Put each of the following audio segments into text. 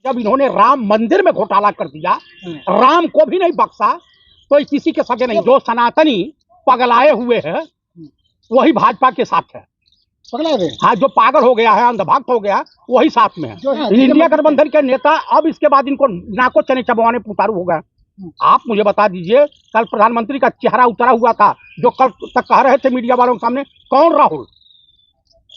जब इन्होंने राम मंदिर में घोटाला कर दिया, राम को भी नहीं बख्शा, तो किसी के सगे नहीं। जो सनातनी पगलाए हुए हैं वही भाजपा के साथ है। हाँ, जो पागल हो गया है, अंधभक्त हो गया, वही साथ में है। इंडिया गठबंधन के नेता अब इसके बाद इनको नाको चने चबवाने पुतारू हो गए। आप मुझे बता दीजिए, कल प्रधानमंत्री का चेहरा उतरा हुआ था, जो कल तक कह रहे थे मीडिया वालों के सामने, कौन राहुल,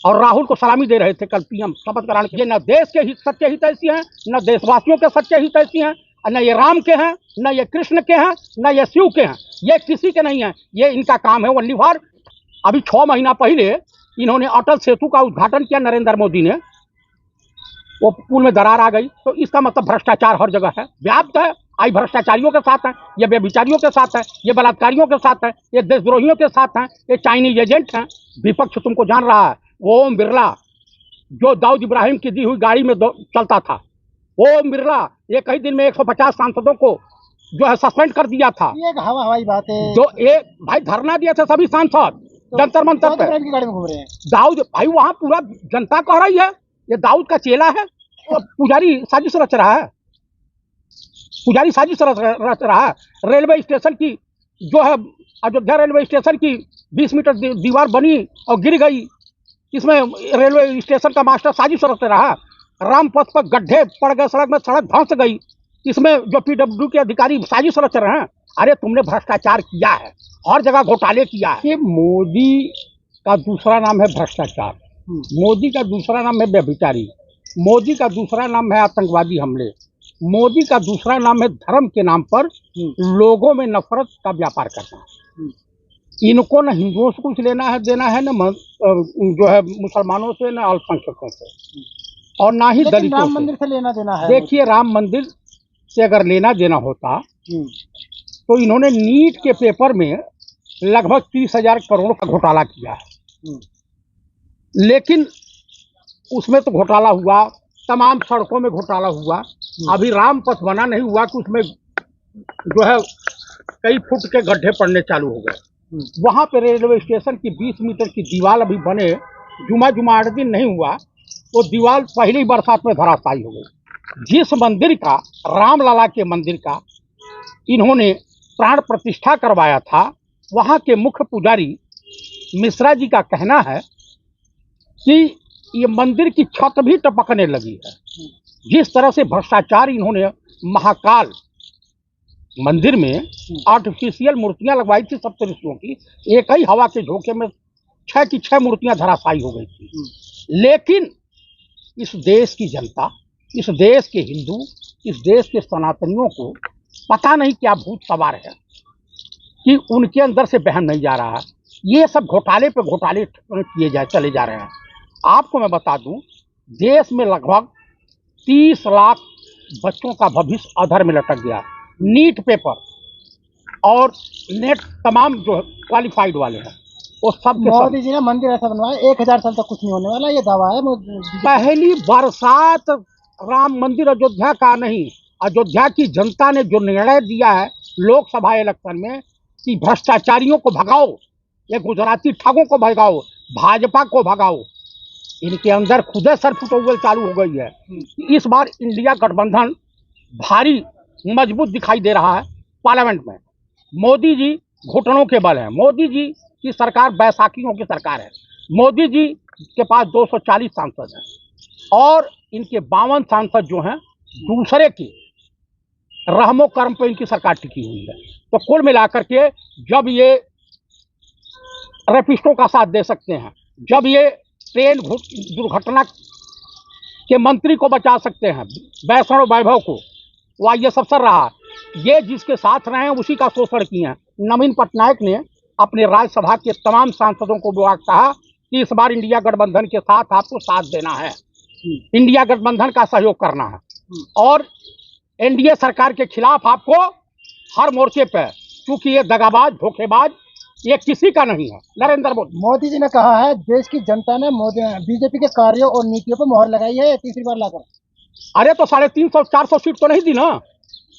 और राहुल को सलामी दे रहे थे कल पीएम शपथ कराने के लिए। न देश के हित सच्चे हितैषी हैं, न देशवासियों के सच्चे हितैषी हैं, न ये राम के हैं, न ये कृष्ण के हैं, न ये शिव के हैं, ये किसी के नहीं है। ये इनका काम है ओनली फॉर। अभी 6 महीना पहले इन्होंने अटल सेतु का उद्घाटन किया, नरेंद्र मोदी ने, वो पुल में दरार आ गई, तो इसका मतलब भ्रष्टाचार हर जगह है, व्याप्त है। आई भ्रष्टाचारियों के साथ है, ये व्यभिचारियों के साथ है, ये बलात्कारियों के साथ है, ये देशद्रोहियों के साथ हैं, ये चाइनीज एजेंट हैं। विपक्ष तुमको जान रहा है, ओम बिरला जो दाऊद इब्राहिम की दी हुई गाड़ी में चलता था, ओम बिरला ये कई दिन में 150 सांसदों को जो है सस्पेंड कर दिया था। ये हवाई बात है। जो एक भाई धरना दिए थे सभी सांसद जंतर मंतर पे, की गाड़ी में घूम रहे हैं। दाऊद भाई वहां पूरा जनता कह रही है ये दाऊद का चेला है, तो पुजारी साजिश रच रहा है, पुजारी साजिश रच रहा है। रेलवे स्टेशन की जो है, अयोध्या रेलवे स्टेशन की 20 मीटर दीवार बनी और गिर गई, इसमें रेलवे स्टेशन का मास्टर साजिश रच रहा है। राम पथ पर गड्ढे पड़ गए, सड़क में सड़क धंस गई, इसमें जो पीडब्ल्यू के अधिकारी साजिश रच रहे हैं। अरे तुमने भ्रष्टाचार किया है, हर जगह घोटाले किया है। ये मोदी का दूसरा नाम है भ्रष्टाचार, मोदी का दूसरा नाम है व्यभिचारी, मोदी का दूसरा नाम है आतंकवादी हमले, मोदी का दूसरा नाम है धर्म के नाम पर लोगों में नफरत का व्यापार करना। इनको न हिंदुओं से कुछ लेना है देना है, न जो है मुसलमानों से, न अल्पसंख्यकों से, और ना ही दलितों राम मंदिर से लेना देना है। देखिए, राम मंदिर से अगर लेना देना होता तो इन्होंने नीट के पेपर में लगभग 30,000 करोड़ का घोटाला किया है, लेकिन उसमें तो घोटाला हुआ, तमाम सड़कों में घोटाला हुआ। अभी राम पथ बना नहीं हुआ कि उसमें जो है कई फुट के गड्ढे पड़ने चालू हो गए। वहां पे रेलवे स्टेशन की 20 मीटर की दीवार अभी बने जुमा 8 दिन नहीं हुआ, वो दीवार पहली बरसात में धराशायी हो गई। जिस मंदिर का, रामलला के मंदिर का इन्होंने प्राण प्रतिष्ठा करवाया था, वहां के मुख्य पुजारी मिश्रा जी का कहना है कि ये मंदिर की छत भी टपकने लगी है। जिस तरह से भ्रष्टाचार इन्होंने महाकाल मंदिर में आर्टिफिशियल मूर्तियां लगवाई थी सप्तऋषियों की, एक ही हवा के झोंके में 6 की 6 मूर्तियां धराशायी हो गई थी। लेकिन इस देश की जनता, इस देश के हिंदू, इस देश के सनातनियों को पता नहीं क्या भूत सवार है कि उनके अंदर से बहम नहीं जा रहा है। ये सब घोटाले पे घोटाले किए चले जा रहे हैं। आपको मैं बता दूं, देश में लगभग 30 लाख बच्चों का भविष्य अधर में लटक गया। नीट पेपर और नेट तमाम जो क्वालिफाइड वाले हैं वो सब के मोदी जी ने मंदिर ऐसा बनवाया 1000 साल तक कुछ नहीं होने वाला, ये दावा है। पहली बरसात राम मंदिर अयोध्या का नहीं, अयोध्या की जनता ने जो निर्णय दिया है लोकसभा इलेक्शन में कि भ्रष्टाचारियों को भगाओ, ये गुजराती ठगों को भगाओ, भाजपा को भगाओ, इनके अंदर खुदे सर फुटौल चालू हो गई है। इस बार इंडिया गठबंधन भारी मजबूत दिखाई दे रहा है पार्लियामेंट में। मोदी जी घुटनों के बल है, मोदी जी की सरकार बैसाखियों की सरकार है, मोदी जी के पास 240 सांसद हैं और इनके 52 सांसद जो हैं दूसरे की रहमो कर्म पे इनकी सरकार टिकी हुई है। तो कुल मिलाकर के जब ये रेपिस्टों का साथ दे सकते हैं, जब ये ट्रेन दुर्घटना के मंत्री को बचा सकते हैं, वैष्णव वैभव को, वह ये सब सर रहा, ये जिसके साथ रहे हैं उसी का शोषण किए हैं। नवीन पटनायक ने अपने राज्यसभा के तमाम सांसदों को कहा कि इस बार इंडिया गठबंधन के साथ आपको साथ देना है, इंडिया गठबंधन का सहयोग करना है और एनडीए सरकार के खिलाफ आपको हर मोर्चे पर, क्योंकि ये दगाबाज धोखेबाज ये किसी का नहीं है। नरेंद्र मोदी जी ने कहा है देश की जनता ने बीजेपी के कार्यों और नीतियों पर मोहर लगाई है तीसरी बार लाकर। अरे तो 350-400 सीट तो नहीं दी ना,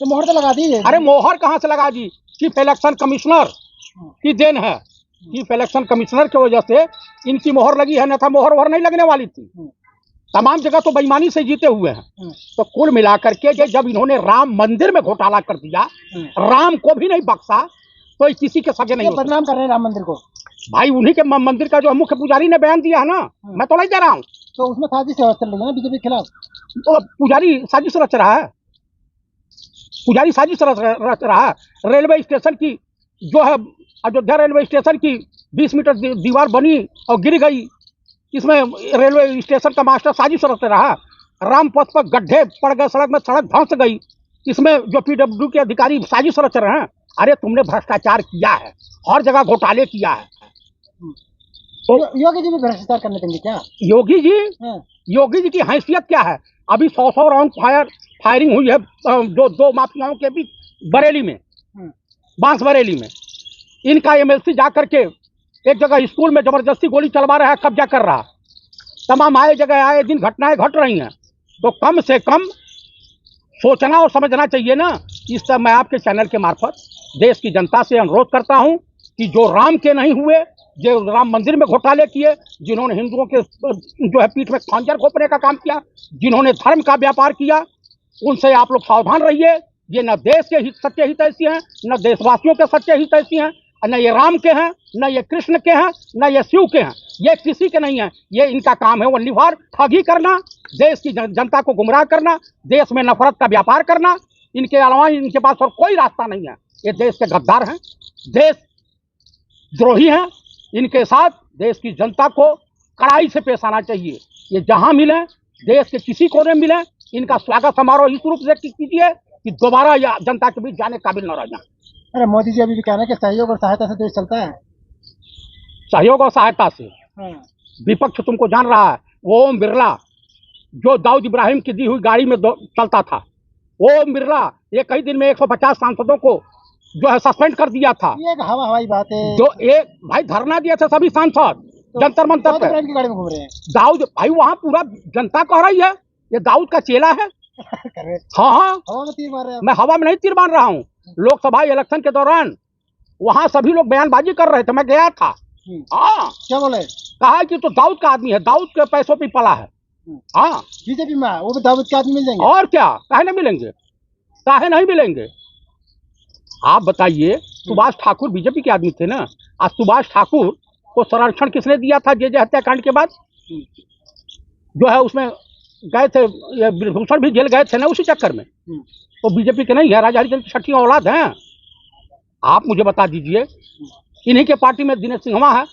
तो मोहर तो लगा दी है। अरे मोहर कहाँ से लगा दी? चीफ इलेक्शन कमिश्नर की देन है, चीफ इलेक्शन कमिश्नर की वजह से इनकी मोहर लगी है, न था मोहर नहीं लगने वाली थी। तमाम जगह तो बेईमानी से जीते हुए हैं। तो कुल मिलाकर के जब इन्होंने राम मंदिर में घोटाला कर दिया, राम को भी नहीं बख्शा, तो किसी के सगे नहीं। बदनाम कर रहे हैं राम मंदिर को। भाई उन्हीं के मंदिर का जो मुख्य पुजारी ने बयान दिया है ना, मैं तो नहीं दे रहा हूँ। तो उसमें साजिश चल रही है ना बीजेपी के खिलाफ। तो पुजारी साजिश रच रहा है, पुजारी साजिश रच रहा है। रेलवे स्टेशन की जो है, अयोध्या रेलवे स्टेशन की 20 मीटर दीवार बनी और गिर गई, इसमें रेलवे स्टेशन का मास्टर साजिश रच रहा है। राम पथ पर गड्ढे पड़ गए, सड़क में सड़क धंस गई, इसमें जो पीडब्ल्यू के अधिकारी साजिश रच रहे हैं। अरे तुमने भ्रष्टाचार किया है, हर जगह घोटाले किया है। तो योगी जी भी भ्रष्टाचार करने देंगे क्या? योगी जी की हैसियत क्या है? अभी 100 राउंड फायरिंग हुई है दो माफियाओं के बीच बरेली में, बांसबरेली में। इनका एमएलसी जाकर के एक जगह स्कूल में जबरदस्ती गोली चलवा रहा है, कब्जा कर रहा। तमाम आए जगह आए दिन घटनाएं घट रही हैं। तो कम से कम सोचना और समझना चाहिए ना। इस तरह मैं आपके चैनल के मार्फत देश की जनता से अनुरोध करता हूं कि जो राम के नहीं हुए, जो राम मंदिर में घोटाले किए, जिन्होंने हिंदुओं के जो है पीठ में खंजर घोंपने का काम किया, जिन्होंने धर्म का व्यापार किया, उनसे आप लोग सावधान रहिए। ये न देश के सच्चे हितैषी हैं, न देशवासियों के सच्चे हितैषी हैं, न ये राम के हैं, न ये कृष्ण के हैं, न ये शिव के हैं। ये किसी के नहीं हैं। ये इनका काम है ओनली फॉर ठगी करना, देश की जनता को गुमराह करना, देश में नफरत का व्यापार करना। इनके अलावा इनके पास और कोई रास्ता नहीं है। ये देश के गद्दार हैं, देश द्रोही हैं। इनके साथ देश की जनता को कड़ाई से पेश आना चाहिए। ये जहां मिले, देश के किसी कोने में मिले, इनका स्वागत समारोह इस रूप से कीजिए कि दोबारा यह जनता के बीच जाने काबिल न रह जाए। अरे मोदी जी अभी भी कह रहे हैं कि सहयोग और सहायता से देश चलता है। सहयोग और सहायता से विपक्ष तुमको जान रहा है। ओम बिरला जो दाऊद इब्राहिम की दी हुई गाड़ी में चलता था, ओम बिरला एक ही दिन में 150 सांसदों को जो है सस्पेंड कर दिया था। ये एक हवाई बात है। जो एक भाई धरना दिया था सभी सांसद जंतर मंतर पे, की गाड़ी में घूम रहे हैं। दाऊद भाई वहाँ पूरा जनता कह रही है ये दाऊद का चेला है। हाँ, हवा में तीर मार रहे हैं। मैं हवा में नहीं तीर मार रहा हूँ। लोकसभा इलेक्शन के दौरान वहाँ सभी लोग बयानबाजी कर रहे थे, मैं गया था। हाँ, क्या बोले? कहा कि तो दाऊद का आदमी है, दाऊद के पैसों पे पला है। हाँ, बीजेपी में वो भी दाऊद के आदमी मिल जाएंगे। और क्या, काहे नहीं मिलेंगे, काहे नहीं मिलेंगे? आप बताइए, सुभाष ठाकुर बीजेपी के आदमी थे ना। आज सुभाष ठाकुर को संरक्षण किसने दिया था जे हत्याकांड के बाद? जो है उसमें गए थे, विभूषण भी जेल गए थे ना उसी चक्कर में। तो बीजेपी के नहीं है, राजा हरिचंद की छठी औलाद हैं। आप मुझे बता दीजिए, इन्हीं के पार्टी में दिनेश सिंघवा है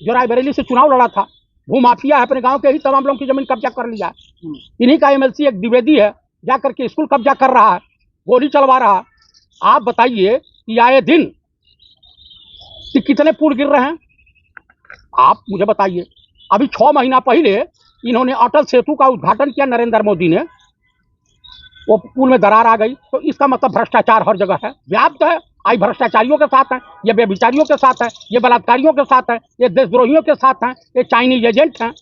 जो रायबरेली से चुनाव लड़ा था। भूमाफिया है, अपने गांव के ही तमाम लोगों की जमीन कब्जा कर लिया। इन्हीं का एमएलसी एक द्विवेदी है, जाकर के स्कूल कब्जा कर रहा है, गोली चलवा रहा। आप बताइए कि आए दिन कि कितने पुल गिर रहे हैं? आप मुझे बताइए। अभी 6 महीना पहले इन्होंने अटल सेतु का उद्घाटन किया, नरेंद्र मोदी ने। वो पुल में दरार आ गई। तो इसका मतलब भ्रष्टाचार हर जगह है, व्याप्त है। आई भ्रष्टाचारियों के साथ है, ये व्यभिचारियों के साथ है, ये बलात्कारियों के साथ है, ये देशद्रोहियों के साथ हैं, ये चाइनीज एजेंट हैं।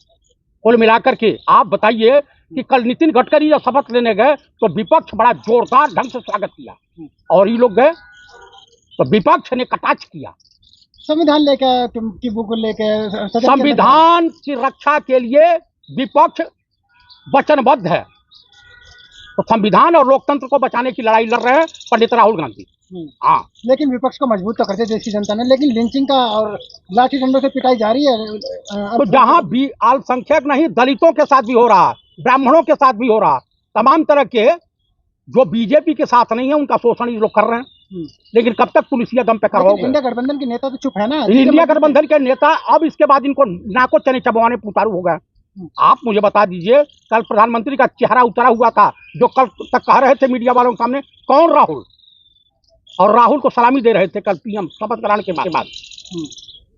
कुल मिलाकर के आप बताइए कि कल नितिन गडकरी जब शपथ लेने गए तो विपक्ष बड़ा जोरदार ढंग से स्वागत किया, और ये लोग गए तो विपक्ष ने कटाक्ष किया। संविधान लेकर की बुक लेकर, संविधान की रक्षा के लिए विपक्ष वचनबद्ध है। तो संविधान और लोकतंत्र को बचाने की लड़ाई लड़ रहे हैं पंडित राहुल गांधी। हाँ, लेकिन विपक्ष को मजबूत तो करते देश की जनता ने, लेकिन लिंचिंग का और लाठी डंडों से पिटाई जारी है। तो जहां भी अल्पसंख्यक नहीं, दलितों के साथ भी हो रहा, ब्राह्मणों के साथ भी हो रहा, तमाम तरह के जो बीजेपी के साथ नहीं है उनका शोषण ये लोग कर रहे हैं। लेकिन कब तक पुलिसिया दम पे करवाओगे? इंडिया गठबंधन के नेता तो चुप है ना। इंडिया गठबंधन के नेता अब इसके बाद इनको नाको चने चबवाने पुतारू हो गए। आप मुझे बता दीजिए, कल प्रधानमंत्री का चेहरा उतरा हुआ था, जो कल तक कह रहे थे मीडिया वालों के सामने, कौन राहुल, और राहुल को सलामी दे रहे थे कल पीएम शपथ कराने के बाद।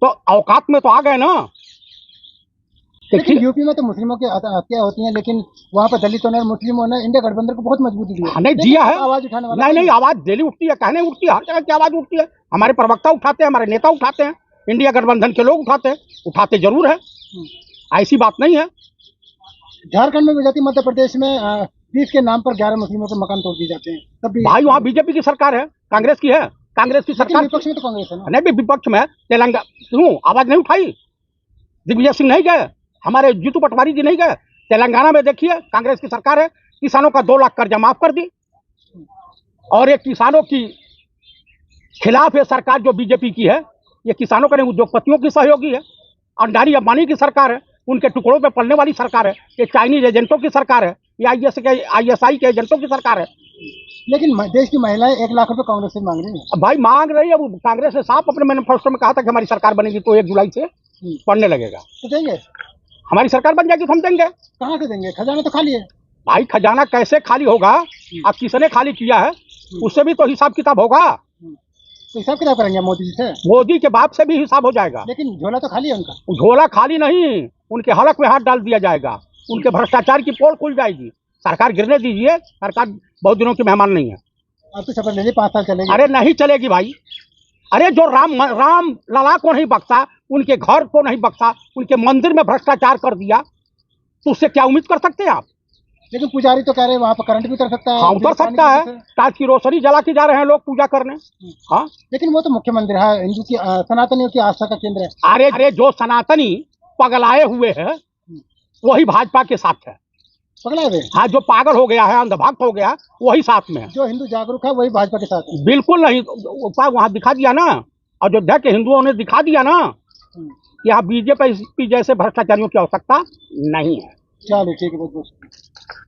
तो औकात में तो आ गए ना। लेकिन यूपी में तो मुस्लिमों की हत्या होती है, लेकिन वहाँ पर दलितों ने, मुस्लिमों ने इंडिया गठबंधन को बहुत मजबूती दी है। नहीं दिया है, आवाज उठाने वाला नहीं आवाज डेली उठती है, कहने उठती है, हर जगह की आवाज उठती है। हमारे प्रवक्ता उठाते हैं, हमारे नेता उठाते हैं, इंडिया गठबंधन के लोग उठाते हैं, उठाते जरूर है, ऐसी बात नहीं है। झारखंड में भी जाती, मध्य प्रदेश में 20 के नाम पर 11 मुस्लिमों के मकान तोड़ दिए जाते हैं, तब भी भाई वहाँ बीजेपी की सरकार है, कांग्रेस की है, कांग्रेस की सरकार। विपक्ष में तो कांग्रेस है ना। नहीं, विपक्ष में तेलंगाना क्यों आवाज नहीं उठाई? दिग्विजय सिंह नहीं गए, हमारे जीतू पटवारी जी नहीं गए, तेलंगाना में देखिए कांग्रेस की सरकार है, किसानों का 2 लाख कर्जा माफ कर दी। और ये किसानों की खिलाफ ये सरकार जो बीजेपी की है, ये किसानों का नहीं उद्योगपतियों की सहयोगी है। अंडानी अंबानी की सरकार है, उनके टुकड़ों पे पलने वाली सरकार है। ये चाइनीज एजेंटों की सरकार है, ये ISI के एजेंटों की सरकार है। लेकिन देश की महिलाएं 1 लाख रुपए कांग्रेस से मांग रही है। अब भाई मांग रही है, वो कांग्रेस ने साफ अपने मैनिफेस्टो में कहा था कि हमारी सरकार बनेगी तो 1 जुलाई से पढ़ने लगेगा। तो देंगे? हमारी सरकार बन जाएगी तो हम देंगे। कहाँ से देंगे? खजाना तो खाली है। भाई खजाना कैसे खाली होगा? अब किसने खाली किया है उससे भी तो हिसाब किताब होगा। तो हिसाब किताब करेंगे मोदी जी से? मोदी के बाप से भी हिसाब हो जाएगा। लेकिन झोला तो खाली है उनका। झोला खाली नहीं, उनके हलक में हाथ डाल दिया जाएगा, उनके भ्रष्टाचार की पोल खुल जाएगी। सरकार गिरने दीजिए, सरकार बहुत दिनों की मेहमान नहीं है। अब तो शपथ लीजिए 5 साल चलेगी। अरे नहीं चलेगी भाई। अरे जो राम लला को नहीं बख्शा, उनके घर को नहीं बख्शा, उनके मंदिर में भ्रष्टाचार कर दिया, तो उससे क्या उम्मीद कर सकते हैं आप? लेकिन पुजारी तो कह रहे हैं वहाँ पर करंट भी उतर सकता है। हाँ उतर सकता है, ताज की रोशनी जला के जा रहे हैं लोग पूजा करने। हाँ लेकिन वो तो मुख्य मंदिर है, हिंदू की सनातनियों की आस्था का केंद्र है। अरे जो सनातनी पगलाए हुए हैं वही भाजपा के साथ है। पगला हुए? हाँ, जो पागल हो गया है, अंधभक्त हो गया, वही साथ में है। जो हिंदू जागरूक है वही भाजपा के साथ है। बिल्कुल नहीं, वहाँ दिखा दिया ना, अयोध्या के हिंदुओं ने दिखा दिया ना, यहाँ बीजेपी जैसे भ्रष्टाचारियों की आवश्यकता नहीं है। चलिए ठीक है, बहुत बहुत